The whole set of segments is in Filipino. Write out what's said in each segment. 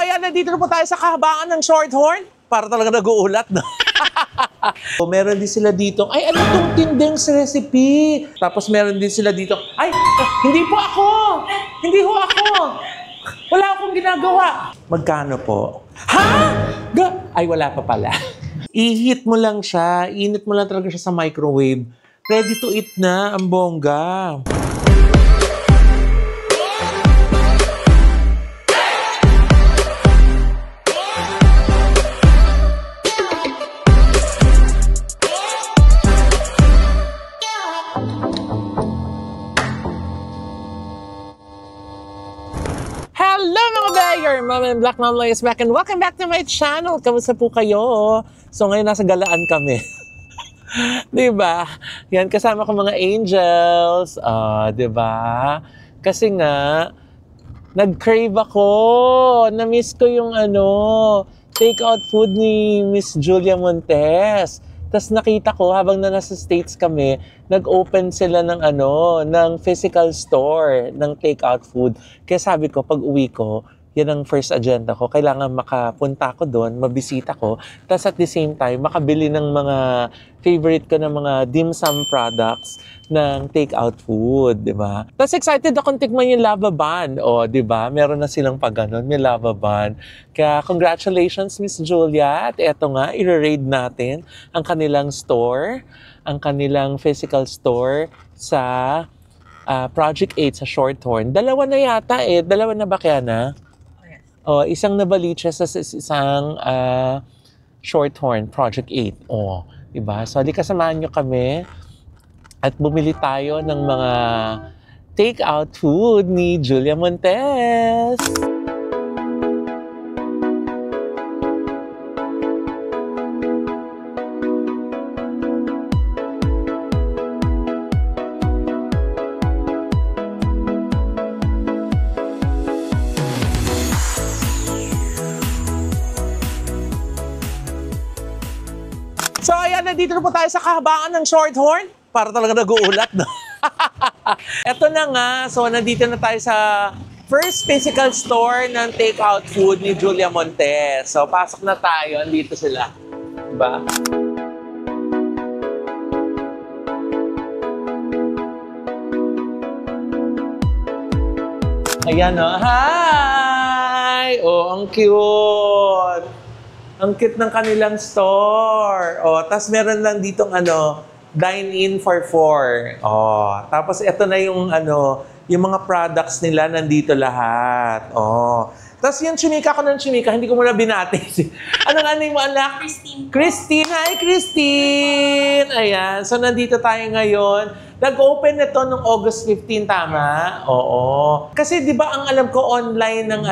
ayan, nandito na po tayo sa kahabaan ng Shorthorn. Para talaga nag-uulat, no? Meron din sila dito, ay, ano itong tindeng recipe? Tapos meron din sila dito, ay, hindi po ako! Hindi ho ako! Wala akong ginagawa. Magkano po? Ha? Ay, wala pa pala. I-heat mo lang siya, init mo lang talaga siya sa microwave. Ready to eat na, ang bongga. Hello mga bayer! Mom and Black Mom is back and welcome back to my channel. Kamusta po kayo? So ngayon nasa galaan kami. Diba? Yan, kasama ko mga angels. Diba? Kasi nga, nag-crave ako. Na-miss ko yung take-out food ni Miss Julia Montes. Tapos nakita ko, habang nasa States kami, nag-open sila ng ng physical store ng take-out food. Kaya sabi ko, pag uwi ko, yan ang first agenda ko. Kailangan makapunta ko doon, mabisita ko. Tapos at the same time, makabili ng mga favorite ko ng mga dim sum products ng take-out food, di ba? Tapos excited akong tikman yung lava bun. O, di ba? Meron na silang pag ganon, may lava bun. Kaya congratulations, Miss Julia. At eto nga, i-raid natin ang kanilang store, ang kanilang physical store sa Project 8 sa Shorthorn. Dalawa na yata eh. Dalawa na ba kaya na? Oh, isang Navaliches sa isang Shorthorn, Project 8. Oh, diba? So, halika samahan nyo kami at bumili tayo ng mga take-out food ni Julia Montes. So, ayan, nandito na po tayo sa kahabaan ng Shorthorn. Para talaga nag-uulat, no? Eto na nga. So, nandito na tayo sa first physical store ng take-out food ni Julia Montes. So, pasok na tayo. Andito sila. Diba? Ayan, no? Hi! Oh, ang cute! Ang cute ng kanilang store. Oh, tapos meron lang ditong dine-in for 4. Oh, tapos ito na yung yung mga products nila nandito lahat. Oh. Tapos yung chumika ko ng chumika, hindi ko muna binati. Anong mo, anak? Christine. Christine! Hi, Christine! Ayan. So, nandito tayo ngayon. Nag-open ito noong August 15, tama? Oo. Kasi di ba ang alam ko online ng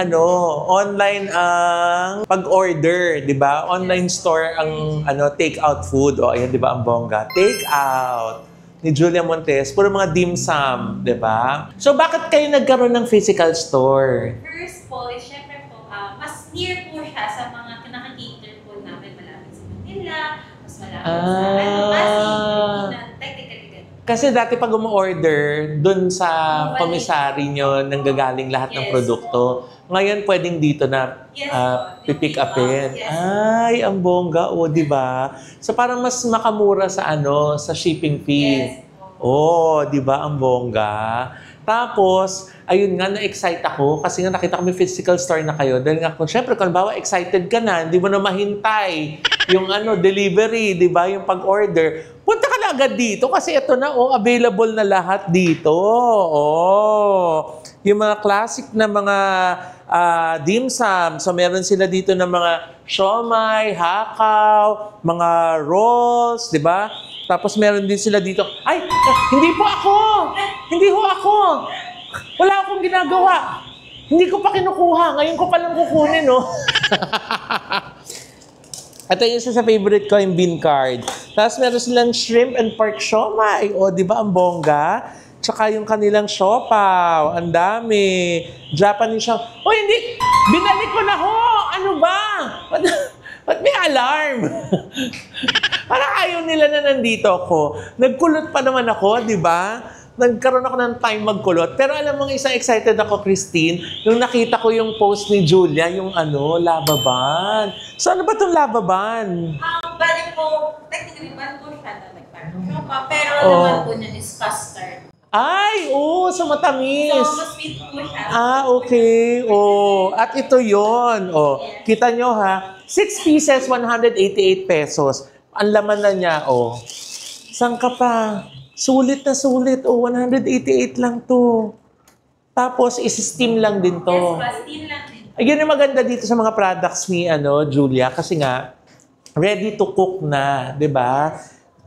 online ang pag-order, di ba? Online store ang take-out food. O, ayan, di ba ang bongga? Take-out ni Julia Montes. Puro mga dim sum, di ba? So, bakit kayo nagkaroon ng physical store? First po, syempre po, mas near po siya sa mga kinaka-cater po namin. Malapit sa Manila, mas malapit sa Pasig, technically. Kasi dati pag umu-order, dun sa komisary nyo nanggagaling lahat ng produkto. Ngayon, pwedeng dito na pipick upin. Yes. Ay, ang bongga. O, di ba? So, parang mas makamura sa sa shipping fee. Yes. Oh, di ba? Ang bongga. Tapos, ayun nga, na-excite ako kasi nga nakita ko may physical store na kayo. Dahil nga, syempre, kung bawa excited ka na, hindi mo na mahintay yung delivery, di ba? Yung pag-order. Punta ka na agad dito kasi ito na, available na lahat dito. Oh, yung mga classic na mga dim sum. So, meron sila dito ng mga siomai, hakaw, mga rolls, di ba? Tapos meron din sila dito, ay, hindi po ako! Hindi ho ako! Wala akong ginagawa. Hindi ko pa kinukuha. Ngayon ko palang kukunin, no? Ito yung isa sa favorite ko, yung bean card. Tapos meron silang shrimp and pork siomai. O, di ba ang bongga? Tsaka yung kanilang siopaw. Ang dami. Japanese siya. O, hindi! Binalik ko na ho! Ano ba? Ba't may alarm? Parang ayaw nila na nandito ako. Nagkulot pa naman ako, di ba? nagkaroon ako ng time magkulot. Pero alam mo, isang excited ako, Christine, nung nakita ko yung post ni Julia, yung lababan. So ano ba itong lababan? Bali po, technically, ban po siya na pero naman po niya is custard. Ay, so matamis. So, mas sweet po siya. Okay. At ito yon. Kita nyo ha, 6 pieces, 188 pesos. Ang laman na niya, Saan ka pa? Sulit na sulit. 188 lang to. Tapos, isi-steam lang din to. Yes, steam lang din. Ayun yung maganda dito sa mga products ni Julia kasi nga, ready to cook na, di ba?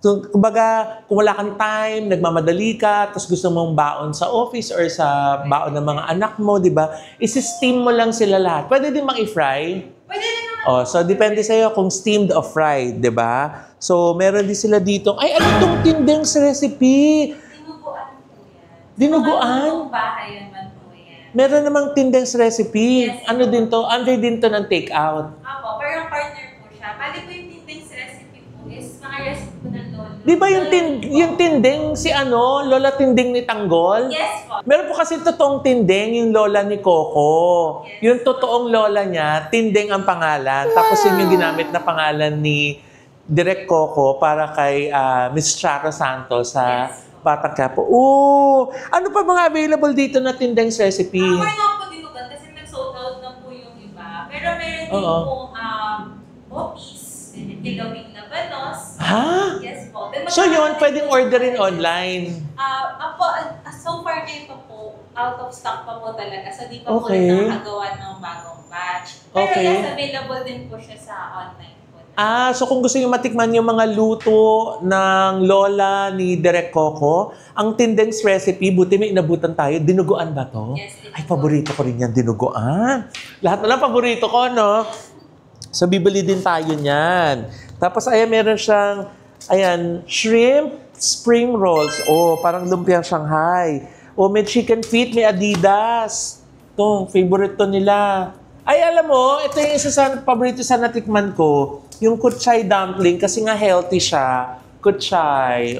Kumbaga, kung wala kang time, nagmamadali ka, tapos gusto mong baon sa office or sa baon ng mga anak mo, di ba? Isi-steam mo lang sila lahat. Pwede din mang-i-fry. Pwede din naman. So, depende sa'yo kung steamed o fried, di ba? So, meron din sila dito. Ay, ano itong tindeng recipe? Dinuguan po yan. Dinuguan? Mga bahay naman po yan. Meron namang tindeng recipe. Yes. Ano din to? Under din to ng take-out. Apo, pero partner po siya. Bali po yung tinding recipe po is mga recipe po ng lolo. Di ba yung tinding si Lola Tinding ni Tanggol? Yes po. Meron po kasi totoong Tinding, yung lola ni Coco. Yes. Yung totoong lola niya, Tinding ang pangalan. Tapos yun yung ginamit na pangalan ni Direk Coco para kay Miss Charo Santos sa Batang Quiapo. Ano pa mga available dito na Tinding's recipe? Ako nga po dinugan kasi nag-sold out na po yung iba. Pero meron din pong bopis, kilawing labanos. Ha? Yes po. So yun, pwedeng orderin online. So far ngayon pa po, out of stock pa po talaga. So di pa po Okay. nakagawa ng bagong batch. Pero Okay. yes, available din po siya sa online po. So kung gusto niyo matikman yung mga luto ng lola ni Direk Coco, ang Tinding's recipe, buti may inabutan tayo. Dinuguan ba to? Yes, dinuguan. Ay, paborito ko rin yan, dinuguan. Lahat na lang paborito ko, no? So, bibili din tayo niyan. Tapos, meron siyang, shrimp spring rolls. Parang lumpiang Shanghai. May chicken feet, may Adidas. Ito, favorite to nila. Ay, alam mo, ito yung isa sa paborito sa natikman ko. Yung kutsay dumpling, kasi nga healthy siya. Kutsay.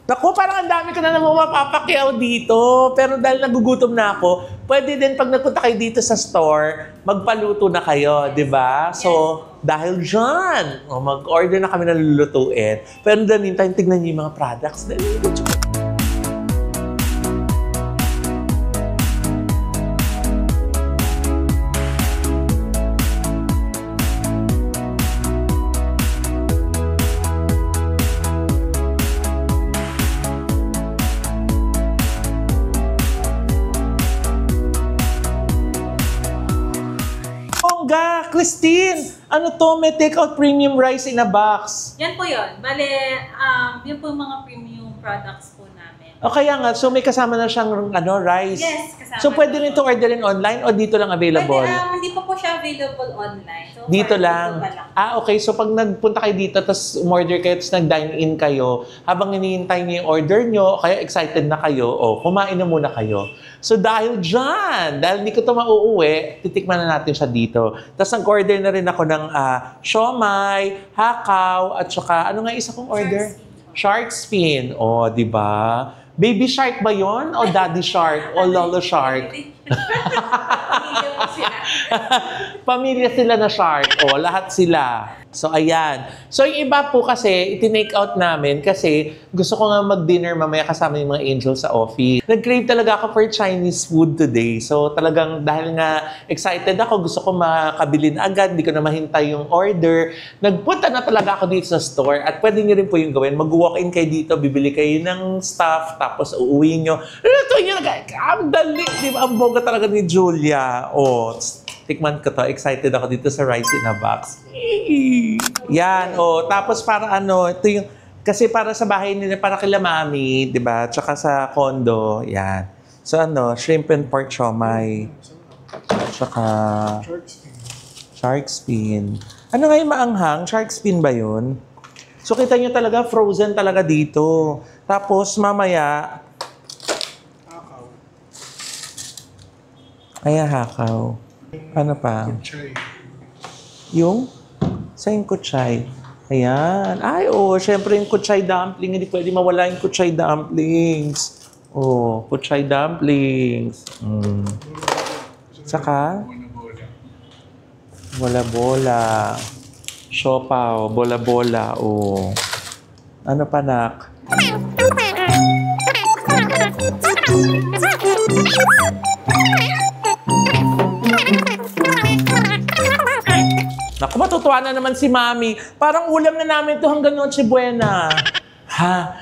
Naku, parang ang dami ko na naman mapapakyaw dito. Pero dahil nagugutom na ako, pwede din pag nagpunta kayo dito sa store, magpaluto na kayo, di ba? So, dahil dyan, mag-order na kami ng lulutuin. Pero doon, tignan niyo yung mga products. Christine, ano to? May take-out premium rice in a box. Yan po yun. Bale, yun po yung mga premium products po namin. O kaya nga, so may kasama na siyang rice. Yes, kasama. So pwede rin ito orderin online o dito lang available? Pwede, hindi pa po siya available online. So, dito lang. Okay. So pag nagpunta kayo dito, tapos umorder kayo, tapos nag-dine-in kayo, habang hinihintay niyo yung order niyo, kaya excited na kayo, kumain na muna kayo. So dahil dyan, dahil hindi ko ito mauuwi, titikman na natin siya dito. Tapos nag-order na rin ako ng siomai, hakaw, at saka, ano nga isa kong order? Shark spin. Di ba? Baby shark ba yon? O daddy shark? O lolo shark? Pamilya sila na shark. Lahat sila. So, ayan. So, yung iba po kasi, itinake out namin kasi gusto ko nga mag-dinner mamaya kasama yung mga angels sa office. Nag-crave talaga ako for Chinese food today. So, talagang dahil nga excited ako, gusto ko makabili na agad, hindi ko na mahintay yung order. Nagpunta na talaga ako dito sa store at pwede nyo rin po yung gawin. Mag-walk-in kayo dito, bibili kayo ng stuff, tapos uuwi nyo. Lutuin nyo na, ang dali, di ba? Ang boga talaga ni Julia. Tikman ko to. Excited ako dito sa rice in a box. Yan, tapos para ito yung, kasi para sa bahay nila, para kila mami, di ba? Tsaka sa condo, yan. So shrimp and pork siomai. Tsaka shark fin. Ano nga yung maanghang? Shark fin ba yun? So kita nyo talaga, frozen talaga dito. Tapos mamaya, hakaw. Ano pa? Kutsay. Yung? Sa yung kutsay. Ayan. Ay, oh, syempre yung kutsay dumpling. Hindi pwede mawala yung kutsay dumplings. Oh, kutsay dumplings. Saka? Bola-bola. Siopaw, bola-bola. Oh. Ano pa, nak? Naku, matutuwa na naman si Mami. Parang ulam na namin to hanggang Noche Buena. Ha?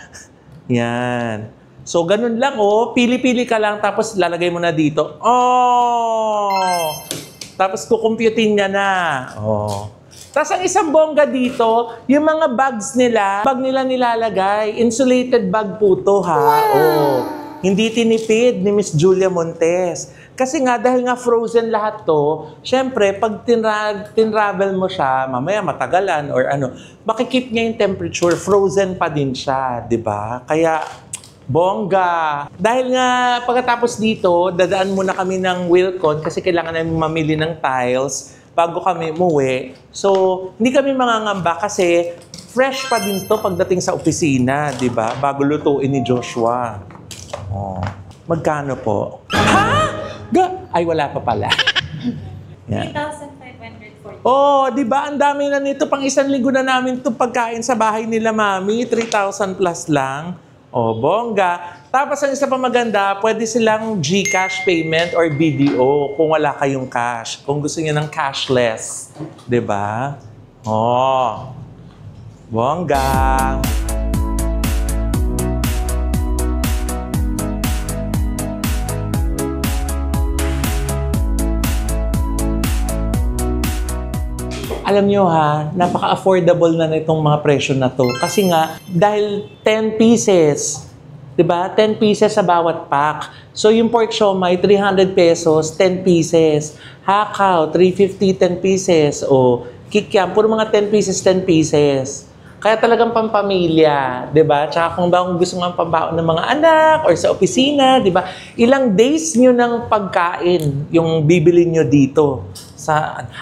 Yan. So, ganun lang, oh. Pili-pili ka lang, tapos lalagay mo na dito. Oh! Tapos kukumputin niya na. Oh. Tapos ang isang bongga dito, yung mga bags nila, bag nila nilalagay. Insulated bag po to, ha? Wow. Oh. Hindi tinipid ni Miss Julia Montes. Kasi nga, dahil nga frozen lahat to, syempre, pag tinravel mo siya, mamaya matagalan or ano, makikip niya yung temperature, frozen pa din siya, di ba? Kaya, bongga. Dahil nga, pagkatapos dito, dadaan muna kami ng Wilcon kasi kailangan namin mamili ng tiles bago kami umuwi. So, hindi kami mangangamba kasi fresh pa din to pagdating sa opisina, di ba? Bago lutuin ni Joshua. Oh. Magkano po? Ha? Ay, wala pa pala. Yan. 3,540. Oh, di ba? Ang dami na nito. Pang isang linggo na namin itong pagkain sa bahay nila, Mami. 3,000 plus lang. Oh, bongga. Tapos ang isa pa maganda, pwede silang GCash payment or BDO kung wala kayong cash. Kung gusto niyo ng cashless. Di ba? Oh. Bongga. Alam nyo ha, napaka-affordable na itong mga presyo na to. Kasi nga, dahil 10 pieces, diba? 10 pieces sa bawat pack. So yung pork siomai, 300 pesos, 10 pieces. Hakaw, 350, 10 pieces. O kikiam, puro mga 10 pieces, 10 pieces. Kaya talagang pampamilya, di ba? Tsaka kung gusto nga pambaon ng mga anak or sa opisina, di ba? Ilang days nyo ng pagkain yung bibili nyo dito.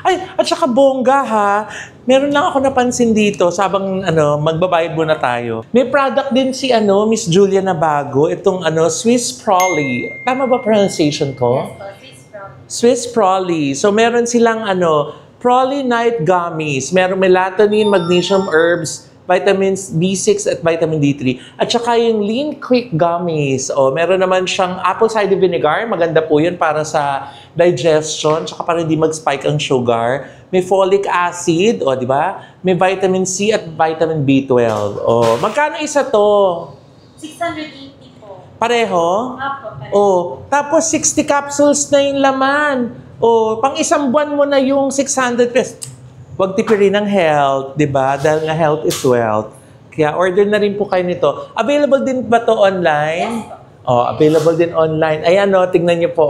Ay, at saka bongga ha. Meron lang ako napansin dito sabang magbabayad muna tayo. May product din si Miss Julia na bago, itong Swiss Prolly. Tama ba pronunciation ko? Yes po, Swiss Prolly. Swiss Prolly. So meron silang Prolly Night Gummies. Merong melatonin, magnesium herbs, vitamins B6 at vitamin D3. At saka yung Lean Quick Gummies. O, meron naman siyang apple cider vinegar. Maganda po yun para sa digestion. Tsaka para hindi mag-spike ang sugar. May folic acid. O, di ba? May vitamin C at vitamin B12. O, magkano isa to? 680 po. Pareho? Apo, pareho. O, tapos 60 capsules na yung laman. O, pang isang buwan mo na yung 600 pesos. Huwag tipirin ng health, di ba? Dahil nga health is wealth. Kaya order na rin po kayo nito. Available din ba to online? Yes po. Oh, available din online. Ayan tingnan niyo po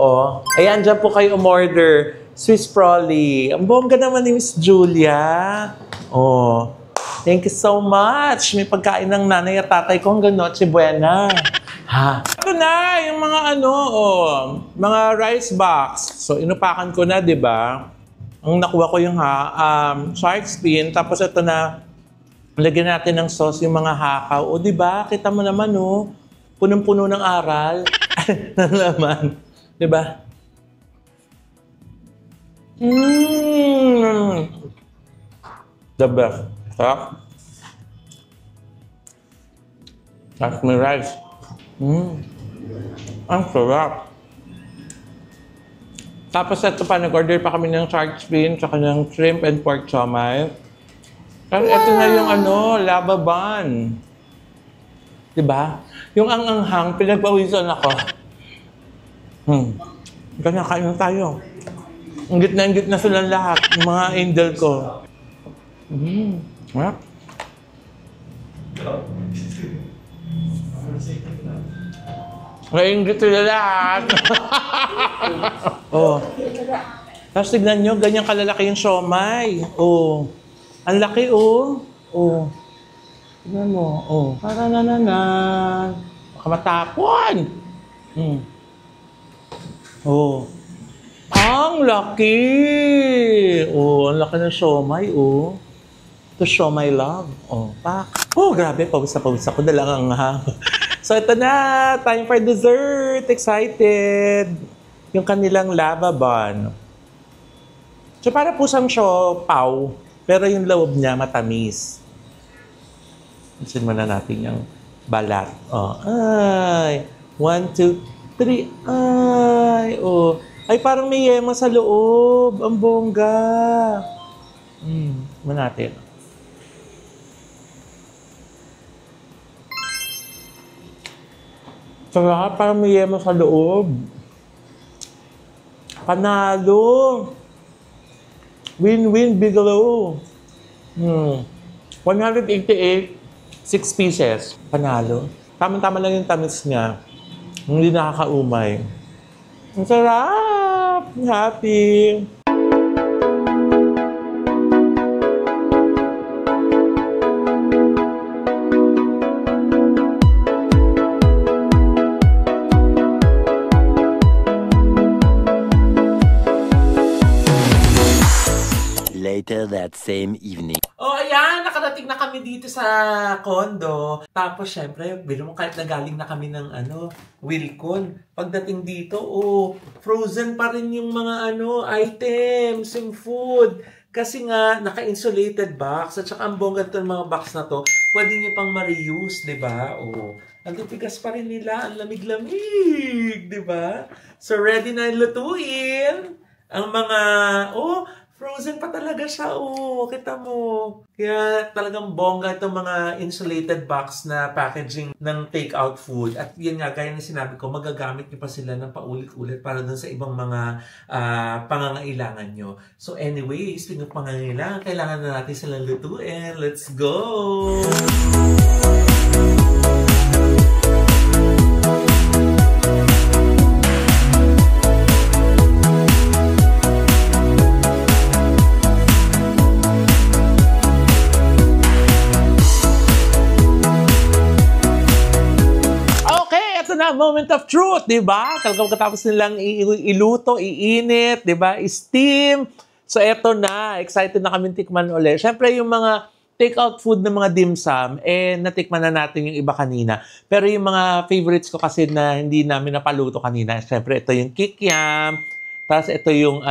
Ayan, dyan po kayo umorder. Swiss Prolly. Ang bongga naman ni Miss Julia. Oh, thank you so much. May pagkain ng nanay at tatay ko hanggang Noche Buena. Ha? Ito na, yung mga mga rice box. So, inupakan ko na, di ba? Ang nakuha ko yung shark fin, tapos ito na, lagyan natin ng sauce yung mga hakaw. O, di ba? Kita mo naman, punong-puno ng aral. Ng laman. Di ba? The best. Sarap. Sarap may rice. Ang sarap. Tapos ito pa, nag-order pa kami ng shark fin, tsaka ng shrimp and pork siomai. Tapos ito na yung lava bun. Diba? Yung ang-anghang, pinagpawisan ako. Ganyan, kain na tayo. Ingit na silang lahat, yung mga angel ko. Sarap. Ngayon dito na lahat. Tapos tignan nyo, ganyan kalalaki yung siomai. Ang laki, tignan mo, para na. Baka matapon. Ang laki. Ang laki ng siomai, to show my love. Oh, pak. Oh, grabe. Pawis na pawis ako. Dalang ang So, ito na. Time for dessert. Excited. Yung kanilang lava bun. So, para po siyang siopaw. Pero yung loob niya matamis. Isin muna natin yung balat. Oh, ay. 1, 2, 3. Ay, oh. Ay, parang may yema sa loob. Ang bongga. Tignan natin. Sarap, parang may yema sa loob. Panalo. Win-win, Bigelow. 188, 6 pieces. Panalo. Tama-tama lang yung tamis niya. Hindi nakakaumay. Ang sarap! Happy! Later that same evening. Oh, ayan! Nakarating na kami dito sa condo. Tapos, syempre, bilo mo kahit nagaling na kami ng Wilcon. Pagdating dito, frozen pa rin yung mga items, yung food. Kasi nga, naka-insulated box. At saka ang bongga itong mga box na to, pwede nyo pang ma-reuse, di ba? Ang titigas pa rin nila. Ang lamig-lamig, di ba? So, ready na lutuin. Ang mga, frozen pa talaga siya, kita mo. Kaya talagang bongga itong mga insulated box na packaging ng take-out food. At yun nga, gaya na sinabi ko, magagamit niyo pa sila ng paulit-ulit para dun sa ibang mga pangangailangan nyo. So anyway, speaking of pangangailangan, kailangan na natin silang lutuin. Let's go! Moment of truth, di ba? Talagang katapos nilang iluto, iinit, di ba? Steam. So, eto na. Excited na kami tikman ulit. Siyempre, yung mga take-out food ng mga dim sum, natikman na natin yung iba kanina. Pero yung mga favorites ko kasi na hindi namin napaluto kanina, siyempre, ito yung kikiam. Tapos, ito yung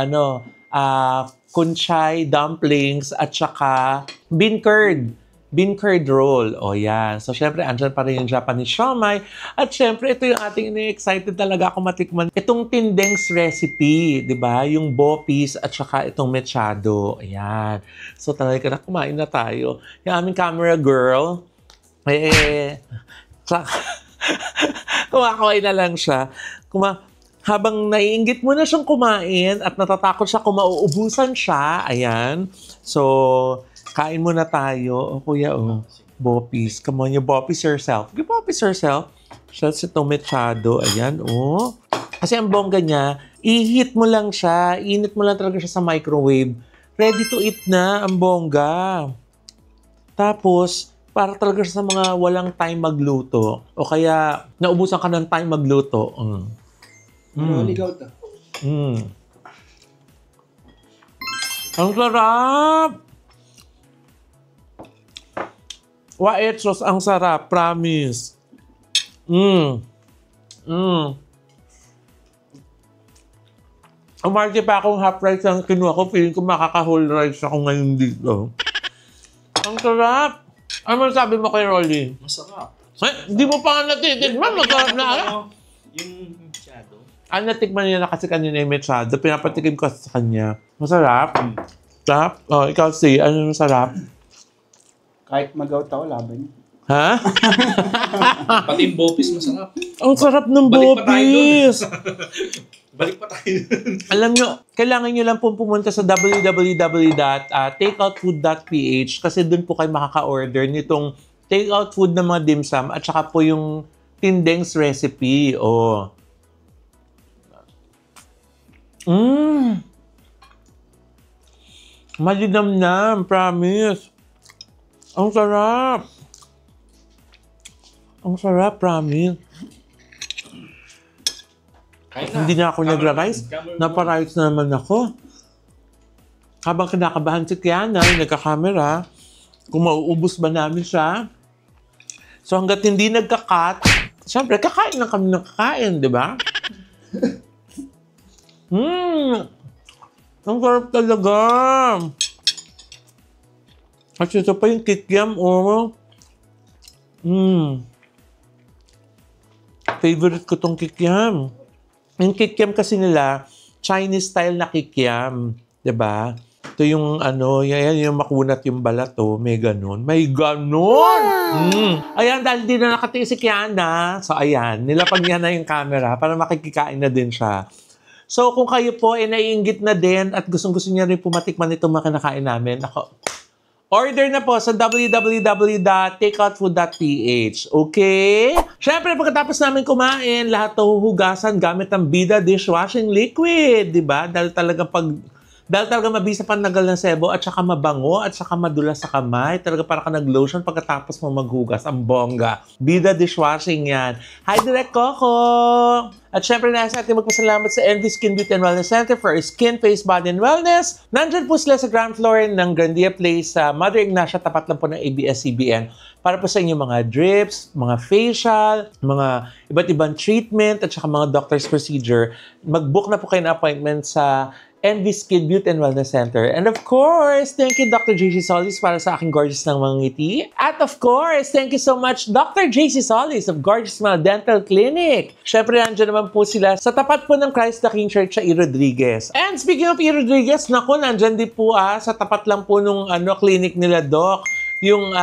kunchay dumplings at saka bean curd. Bean curd roll. O yan. So, syempre, andyan pa rin yung Japanese siomai. At syempre, ito yung ating excited talaga ako matikman. Itong Tindeng's recipe, di ba? Yung bopis at saka itong mechado. Ayan. So, talaga na kumain na tayo. Yung aming camera girl, kumakaway na lang siya. Habang naiinggit mo na siyang kumain at natatakot siya kung mauubusan siya. Ayan. So, kain muna tayo. Kuya, bopis. Come on, you bopis yourself. You bopis yourself. Shots itong mechado. Ayan, Kasi ang bongga niya, i-heat mo lang siya. Init mo lang talaga siya sa microwave. Ready to eat na ang bongga. Tapos, para talaga siya sa mga walang time magluto. O kaya, naubusan ka ng time magluto. Ligaw to. Ang sarap! Waetsos, ang sarap. Promise. Umarti pa akong half rice ang kinuha ko. Feeling ko makaka-whole rice ako ngayon dito. Ang sarap. Ano sabi mo kay Rolly? Masarap. Di mo pa nga natitikman. Masarap na. Yung mechado. Natikman niya na kasi kanina yung mechado. Pinapatikim ko sa kanya. Masarap. Sarap. Ikaw si, ano masarap? Kahit magaw-taw, laban niya. Ha? Pati yung bopis masarap. Ang sarap ng bopis! Balik pa tayo dun. Alam nyo, kailangan nyo lang po pumunta sa www.takeoutfood.ph kasi dun po kayo makaka-order nitong takeout food ng mga dim sum at saka po yung Tindeng's recipe. Malinamnam, promise. Ang sarap. Ang sarap, promise. Hindi na ako nagra-rice. Napa-rice na naman ako. Habang kinakabahan si Kiana, nagka-camera, kung mauubos ba namin siya. So hanggat hindi nagka-cut, syempre kakain lang kami ng kakain, di ba? Ang sarap talaga. At ito pa yung kikiam, oh. Favorite ko tong kikiam. Yung kikiam kasi nila, Chinese style na kikiam. Diba? Ito yung ano, yan yung makunat yung balat, oh. May ganon. May ganon! Ayan, dahil di na nakatiis si Kiana. So, ayan. Nilapag niya na yung camera para makikikain na din siya. So, kung kayo po ay naiinggit na din at gustong-gusto niya rin pumatikman itong mga kinakain namin, ako, order na po sa www.takeoutfood.ph. Okay? Siyempre, pagkatapos namin kumain, lahat huhugasan gamit ang Bida dishwashing liquid. Diba? Dahil talaga mabisa panagal ng sebo at saka mabango at saka madulas sa kamay. Talaga para ka nag-lotion pagkatapos mo maghugas. Ang bongga. Bida dishwashing yan. Hi, Direk Coco! At syempre, nasa ating magpasalamat sa Envy Skin Beauty and Wellness Center for skin, face, body, and wellness. Nandyan po sila sa ground floor ng Grandia Place sa Mother Ignacia, tapat lang po ng ABS-CBN. Para po sa inyong mga drips, mga facial, mga iba't ibang treatment, at saka mga doctor's procedure. Mag-book na po kayo ng appointment sa Envy Skin Beauty and Wellness Center. And of course, thank you Dr. JC Solis para sa aking gorgeous ng mga ngiti. At of course, thank you so much Dr. JC Solis of Gorgeous Smile Dental Clinic. Syempre, nandiyan naman po sila sa tapat po ng Christ the King Church sa E. Rodriguez. And speaking of E. Rodriguez, naku, nandiyan din po sa tapat lang po nung clinic nila, Doc. Yung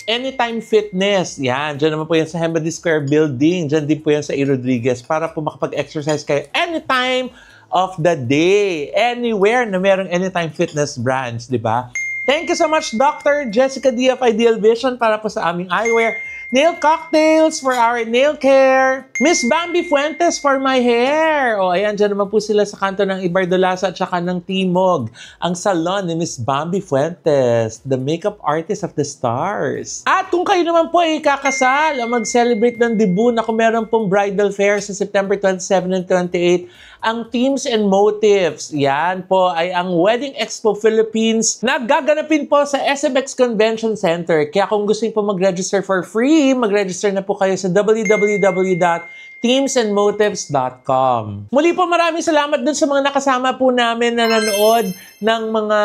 Anytime Fitness. Yan, dyan naman po yan sa Hembody Square Building. Dyan din po yan sa E. Rodriguez para po makapag-exercise kayo anytime of the day. Anywhere na merong Anytime Fitness branch, di ba? Thank you so much, Dr. Jessica D of Ideal Vision para po sa aming eyewear. Nail cocktails for our nail care. Miss Bambi Fuentes for my hair. O, ayan, dyan naman po sila sa kanto ng Ibardolasa at saka ng Timog. Ang salon ni Miss Bambi Fuentes, the makeup artist of the stars. At kung kayo naman po ay kakasal o mag-celebrate ng debut na kung meron pong bridal fair sa September 27 and 28, ang Themes and Motives, yan po ay ang Wedding Expo Philippines na gaganapin po sa SMX Convention Center. Kaya kung gusto niyo po mag-register for free, mag-register na po kayo sa www.themesandmotives.com. Muli po maraming salamat dun sa mga nakasama po namin na nanood ng mga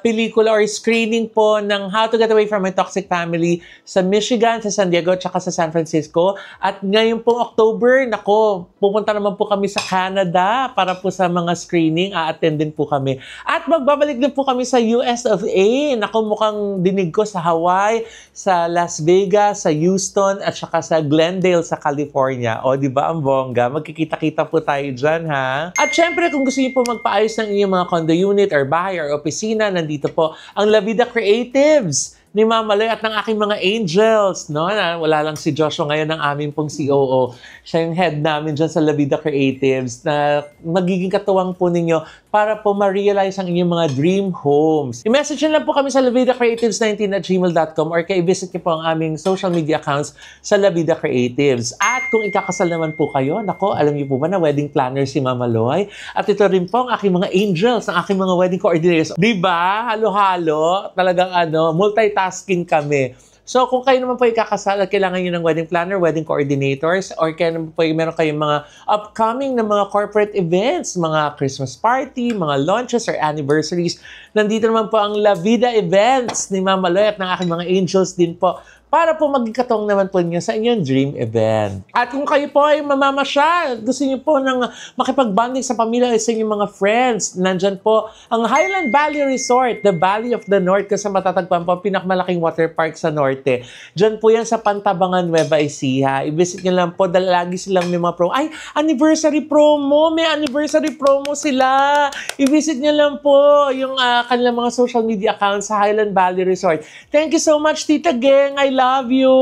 pelikula or screening po ng How to Get Away from My Toxic Family sa Michigan, sa San Diego, at sa San Francisco. At ngayon pong October, nako, pupunta naman po kami sa Canada para po sa mga screening. A-attend din po kami. At magbabalik din po kami sa US of A. Nako, mukhang dinig ko sa Hawaii, sa Las Vegas, sa Houston, at saka sa Glendale sa California. O, di ba ang bongga? Magkikita-kita po tayo dyan, ha? At syempre, kung gusto niyo po magpaayos ng inyong mga condo unit or bahay or opisina, nandito po ang La Vida Creatives ni Mama Loy at ng aking mga angels, no? Wala lang si Joshua ngayon ng aming pong COO. Siya yung head namin dyan sa La Vida Creatives na magiging katuwang po ninyo para po ma-realize ang inyong mga dream homes. I-message nyo lang po kami sa lavidacreatives19@gmail.com or kay-visit nyo po ang aming social media accounts sa La Vida Creatives. At kung ikakasal naman po kayo, nako, alam niyo po ba na wedding planner si Mama Loy? At ito rin po ang aking mga angels, ang aking mga wedding coordinators. Diba? Halo-halo. Talagang multitasking kami. So, kung kayo naman po ikakasal at kailangan nyo ng wedding planner, wedding coordinators, or kaya naman po meron kayong mga upcoming na mga corporate events, mga Christmas party, mga launches, or anniversaries, nandito naman po ang La Vida Events ni Mama Loy at ng aking mga angels din po para po maging katong naman po niyo sa inyong dream event. At kung kayo po ay mamamasyal, gusto niyo po ng makipag-bonding sa pamilya o sa inyong mga friends, nandyan po ang Highland Valley Resort, the Valley of the North, kasi matatagpuan po ang pinakamalaking water park sa Norte. Diyan po yan sa Pantabangan, Nueva Ecija. I-visit niyo lang po, dahil lagi silang may mga promo. Ay, anniversary promo! May anniversary promo sila! I-visit niyo lang po yung kanilang mga social media accounts sa Highland Valley Resort. Thank you so much, Tita Geng! I love you.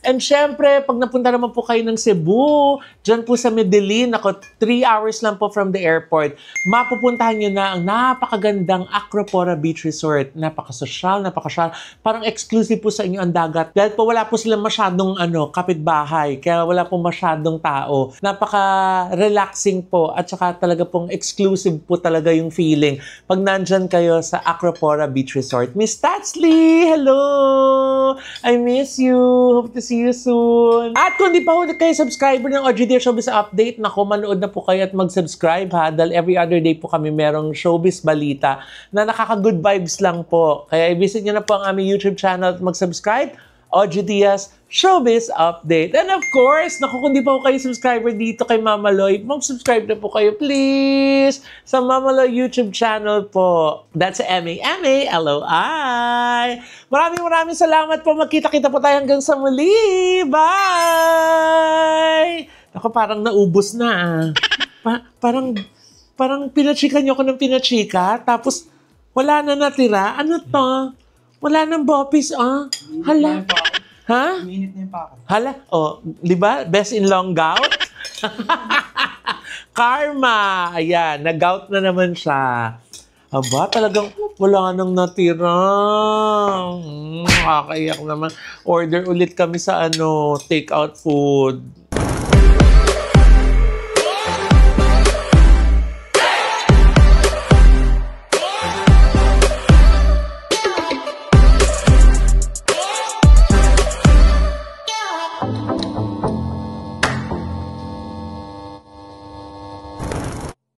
And syempre, pag napunta naman po kayo ng Cebu, dyan po sa Medellin, 3 hours lang po from the airport, mapupuntahan nyo na ang napakagandang Acropora Beach Resort. Napakasosyal, parang exclusive po sa inyo ang dagat. Dahil po wala po silang masyadong kapitbahay, kaya wala po masyadong tao. Napaka-relaxing po at saka talaga pong exclusive po talaga yung feeling pag nandyan kayo sa Acropora Beach Resort. Miss Tatsley, hello! I miss you. Hope to see you soon. At kung di pa ho kayo subscriber ng OGD Showbiz Update, nako, manood na po kayo at mag-subscribe ha, dahil every other day po kami merong showbiz balita na nakaka-good vibes lang po. Kaya i-visit nyo na po ang aming YouTube channel at mag-subscribe, OGD's Showbiz Update. And of course, naku, kung di pa po kayo subscriber dito kay Mama Loy, mag-subscribe na po kayo, please, sa Mama Loy YouTube channel po. That's M-A-M-A-L-O-I. Maraming salamat po. Magkita-kita po tayo hanggang sa muli. Bye! Naku, parang naubos na. Parang pinachika niyo ako ng pinachika, tapos wala na natira. Ano to? Wala nang bopis, Hala. Ha? Minute na yung pako. Hala. Di ba? Best in long gout? Karma. Ayan, nag-gout na naman siya. Aba, talagang wala nang natira. Nakakaiyak naman. Order ulit kami sa take-out food.